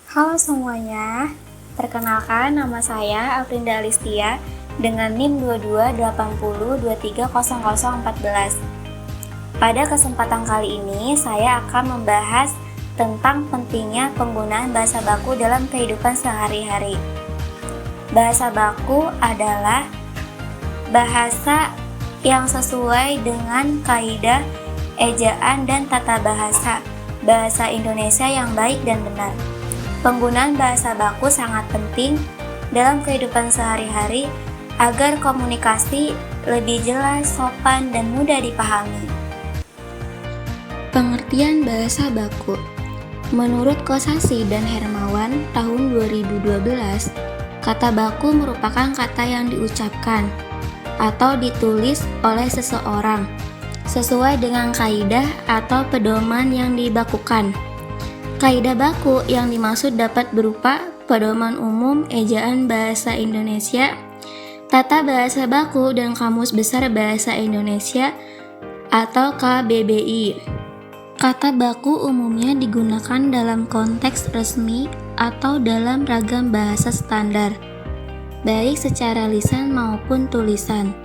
Halo semuanya, perkenalkan nama saya Afrinda Alistia dengan NIM 2280230014. Pada kesempatan kali ini, saya akan membahas tentang pentingnya penggunaan bahasa baku dalam kehidupan sehari-hari. Bahasa baku adalah bahasa yang sesuai dengan kaidah, ejaan, dan tata bahasa Indonesia yang baik dan benar. Penggunaan bahasa baku sangat penting dalam kehidupan sehari-hari agar komunikasi lebih jelas, sopan, dan mudah dipahami. Pengertian bahasa baku. Menurut Kosasih dan Hermawan tahun 2012, kata baku merupakan kata yang diucapkan atau ditulis oleh seseorang sesuai dengan kaidah atau pedoman yang dibakukan. Kaidah baku yang dimaksud dapat berupa pedoman umum ejaan bahasa Indonesia, tata bahasa baku, dan Kamus Besar Bahasa Indonesia atau KBBI. Kata baku umumnya digunakan dalam konteks resmi atau dalam ragam bahasa standar, baik secara lisan maupun tulisan.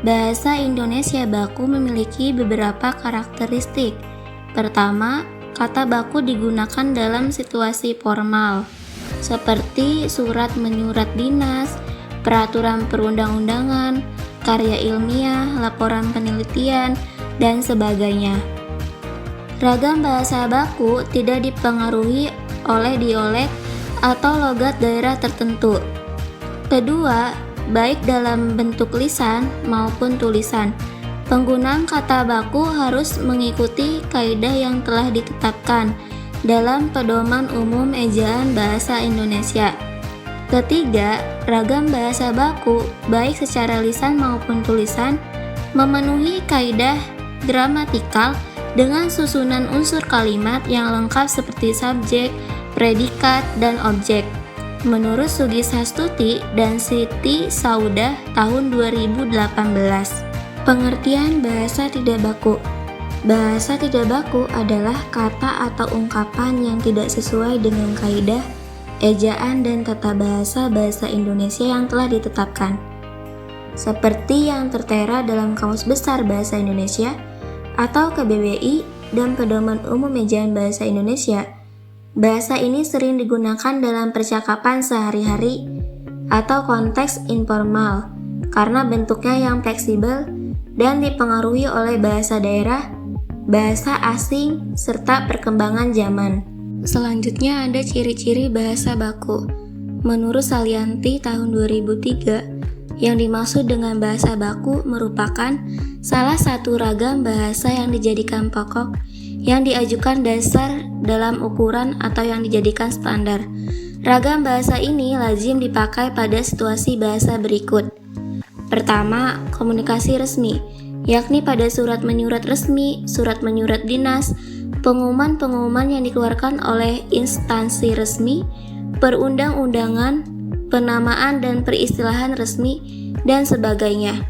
Bahasa Indonesia baku memiliki beberapa karakteristik. Pertama, kata baku digunakan dalam situasi formal, seperti surat menyurat dinas, peraturan perundang-undangan, karya ilmiah, laporan penelitian, dan sebagainya. Ragam bahasa baku tidak dipengaruhi oleh dialek atau logat daerah tertentu. Kedua, baik dalam bentuk lisan maupun tulisan, penggunaan kata baku harus mengikuti kaidah yang telah ditetapkan dalam Pedoman Umum Ejaan Bahasa Indonesia. Ketiga, ragam bahasa baku, baik secara lisan maupun tulisan, memenuhi kaidah gramatikal dengan susunan unsur kalimat yang lengkap seperti subjek, predikat, dan objek. Menurut Sugisastuti dan Siti Saudah tahun 2018. Pengertian bahasa tidak baku. Bahasa tidak baku adalah kata atau ungkapan yang tidak sesuai dengan kaidah, ejaan, dan tata bahasa Indonesia yang telah ditetapkan, seperti yang tertera dalam Kamus Besar Bahasa Indonesia atau KBBI dan Pedoman Umum Ejaan Bahasa Indonesia. Bahasa ini sering digunakan dalam percakapan sehari-hari atau konteks informal karena bentuknya yang fleksibel dan dipengaruhi oleh bahasa daerah, bahasa asing, serta perkembangan zaman. Selanjutnya ada ciri-ciri bahasa baku. Menurut Salianti tahun 2003, yang dimaksud dengan bahasa baku merupakan salah satu ragam bahasa yang dijadikan pokok, yang diajukan dasar dalam ukuran atau yang dijadikan standar. Ragam bahasa ini lazim dipakai pada situasi bahasa berikut. Pertama, komunikasi resmi, yakni pada surat menyurat resmi, surat menyurat dinas, pengumuman-pengumuman yang dikeluarkan oleh instansi resmi, perundang-undangan, penamaan dan peristilahan resmi, dan sebagainya.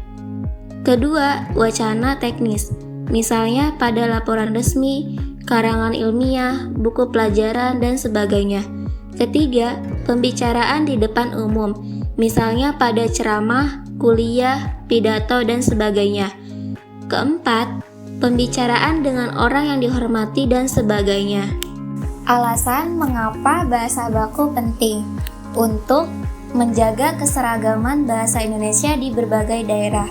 Kedua, wacana teknis, misalnya pada laporan resmi, karangan ilmiah, buku pelajaran, dan sebagainya. Ketiga, pembicaraan di depan umum, misalnya pada ceramah, kuliah, pidato, dan sebagainya. Keempat, pembicaraan dengan orang yang dihormati dan sebagainya. Alasan mengapa bahasa baku penting untuk menjaga keseragaman bahasa Indonesia di berbagai daerah,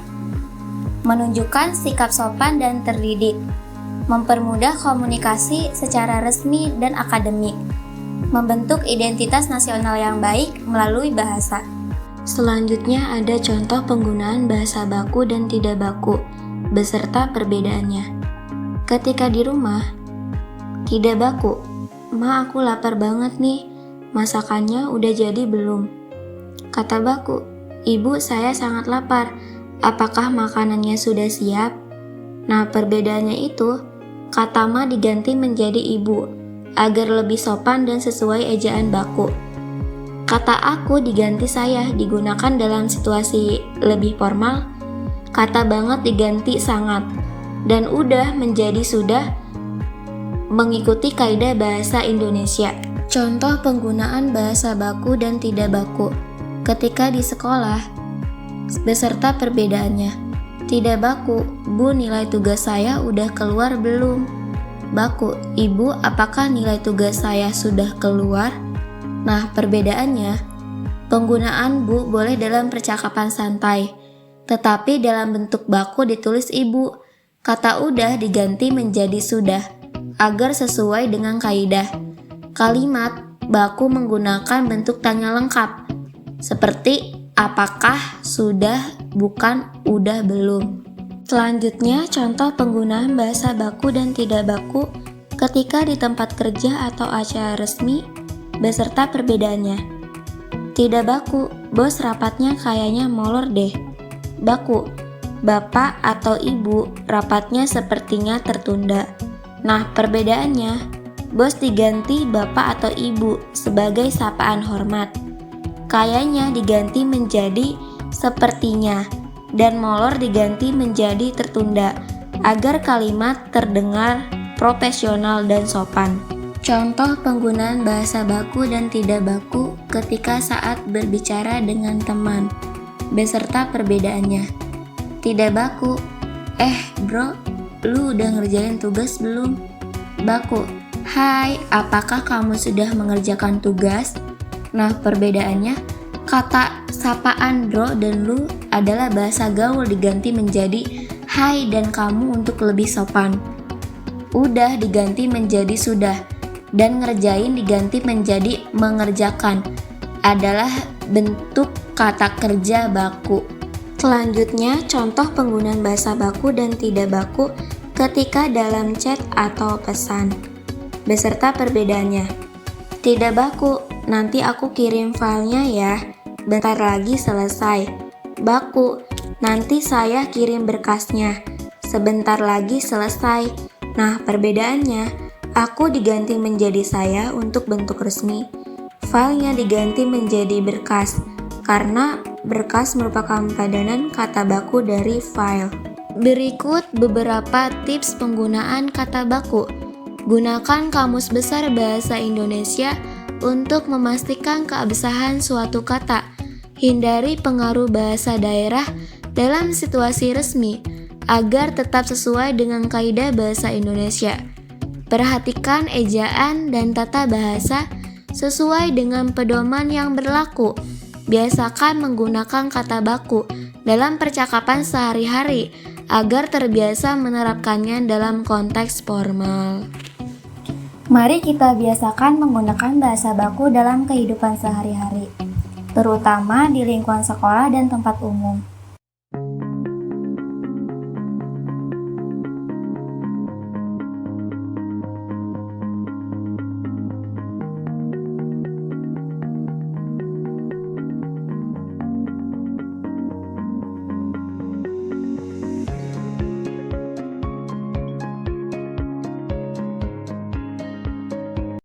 menunjukkan sikap sopan dan terdidik, mempermudah komunikasi secara resmi dan akademik, membentuk identitas nasional yang baik melalui bahasa. Selanjutnya ada contoh penggunaan bahasa baku dan tidak baku, beserta perbedaannya. Ketika di rumah, tidak baku, "Ma, aku lapar banget nih, masakannya udah jadi belum?" Kata baku, "Ibu, saya sangat lapar, apakah makanannya sudah siap?" Nah, perbedaannya itu, kata ma diganti menjadi ibu, agar lebih sopan dan sesuai ejaan baku. Kata aku diganti saya digunakan dalam situasi lebih formal, kata banget diganti sangat, dan udah menjadi sudah mengikuti kaidah bahasa Indonesia. Contoh penggunaan bahasa baku dan tidak baku ketika di sekolah beserta perbedaannya. Tidak baku, Bu, nilai tugas saya udah keluar belum? Baku, Ibu, apakah nilai tugas saya sudah keluar? Nah, perbedaannya, penggunaan Bu boleh dalam percakapan santai, tetapi dalam bentuk baku ditulis Ibu. Kata udah diganti menjadi sudah, agar sesuai dengan kaidah. Kalimat baku menggunakan bentuk tanya lengkap, seperti apakah, sudah, bukan, udah, belum. Selanjutnya, contoh penggunaan bahasa baku dan tidak baku ketika di tempat kerja atau acara resmi beserta perbedaannya. Tidak baku, bos rapatnya kayaknya molor deh. Baku, bapak atau ibu rapatnya sepertinya tertunda. Nah, perbedaannya, bos diganti bapak atau ibu sebagai sapaan hormat. Kayaknya diganti menjadi sepertinya, dan molor diganti menjadi tertunda, agar kalimat terdengar profesional dan sopan. Contoh penggunaan bahasa baku dan tidak baku ketika saat berbicara dengan teman, beserta perbedaannya. Tidak baku, bro, lu udah ngerjain tugas belum? Baku, hai, apakah kamu sudah mengerjakan tugas? Nah, perbedaannya, kata sapaan bro dan lu adalah bahasa gaul diganti menjadi hai dan kamu untuk lebih sopan. Udah diganti menjadi sudah, dan ngerjain diganti menjadi mengerjakan, adalah bentuk kata kerja baku. Selanjutnya, contoh penggunaan bahasa baku dan tidak baku ketika dalam chat atau pesan, beserta perbedaannya. Tidak baku, nanti aku kirim filenya ya, bentar lagi selesai. Baku, nanti saya kirim berkasnya, sebentar lagi selesai. Nah, perbedaannya, aku diganti menjadi saya untuk bentuk resmi, filenya diganti menjadi berkas, karena berkas merupakan padanan kata baku dari file. Berikut beberapa tips penggunaan kata baku. Gunakan Kamus Besar Bahasa Indonesia untuk memastikan keabsahan suatu kata. Hindari pengaruh bahasa daerah dalam situasi resmi agar tetap sesuai dengan kaidah bahasa Indonesia. Perhatikan ejaan dan tata bahasa sesuai dengan pedoman yang berlaku. Biasakan menggunakan kata baku dalam percakapan sehari-hari agar terbiasa menerapkannya dalam konteks formal. Mari kita biasakan menggunakan bahasa baku dalam kehidupan sehari-hari, terutama di lingkungan sekolah dan tempat umum.